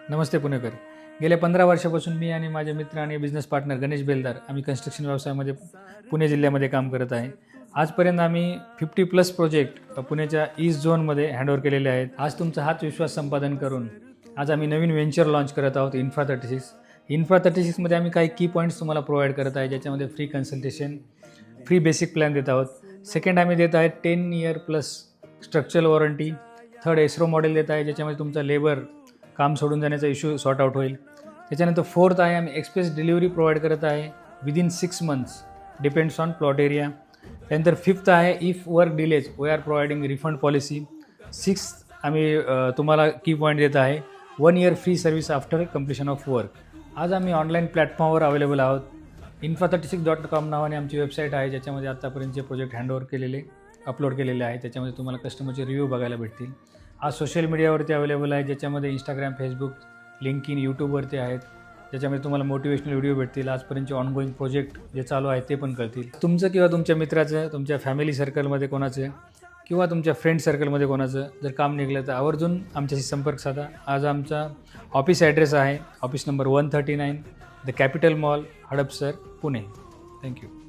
नमस्ते पुणेकर. गेल्या 15 वर्षापासून मी आणि माझे मित्र आणि बिझनेस पार्टनर गणेश बेलदार आम्ही कन्स्ट्रक्शन व्यवसायामध्ये पुणे जिल्ह्यामध्ये काम करत आहे. आजपर्यंत आम्ही 50+ प्रोजेक्ट पुण्याच्या ईस्ट झोनमध्ये हँडओव्हर केलेले आहेत. आज तुमचा हाच विश्वास संपादन करून आज आम्ही नवीन व्हेंचर लॉन्च करत आहोत, इन्फ्रा 36. इन्फ्रा 36मध्ये आम्ही काही की पॉईंट्स तुम्हाला प्रोव्हाइड करत आहे, ज्याच्यामध्ये free consultation, free basic plan देत आहोत. सेकंड आम्ही देत आहे 10 year plus structural warranty. Third escrow model देत आहे, ज्याच्यामध्ये तुमचा लेबर काम सोडून जाण्याचा इश्यू सॉर्ट आउट होईल. त्याच्यानंतर फोर्थ आहे आम्ही एक्सप्रेस डिलिव्हरी प्रोव्हाइड करत आहे within 6 months, depends on plot area. त्यानंतर फिफ्थ आहे if work delays we are providing refund policy. Sixth आम्ही तुम्हाला की पॉईंट देत आहे 1 year free service after completion of work. आज आम्ही ऑनलाईन प्लॅटफॉर्मवर अवेलेबल आहोत. infra36.com नावाने आमची वेबसाईट आहे, ज्याच्यामध्ये आत्तापर्यंतचे प्रोजेक्ट हँडओव्हर केलेले अपलोड केलेले आहे. त्याच्यामध्ये तुम्हाला कस्टमरचे रिव्ह्यू बघायला भेटतील. आज सोशल मीडियावरती अवेलेबल आहे, ज्याच्यामध्ये इंस्टाग्राम, फेसबुक, लिंक्डइन, यूट्यूबवरती आहेत, ज्याच्यामध्ये तुम्हाला मोटिवेशनल व्हिडिओ भेटतील. आजपर्यंतचे ऑनगोईंग प्रोजेक्ट जे चालू आहेत ते पण कळतील. तुमचं किंवा तुमच्या मित्राचं, तुमच्या फॅमिली सर्कलमध्ये कोणाचं किंवा तुमच्या फ्रेंड सर्कलमध्ये कोणाचं जर काम निघलं तर आवर्जून आमच्याशी संपर्क साधा. आज आमचा ऑफिस ॲड्रेस आहे office number 139 the capital mall, Hadapsar, Pune. Thank you.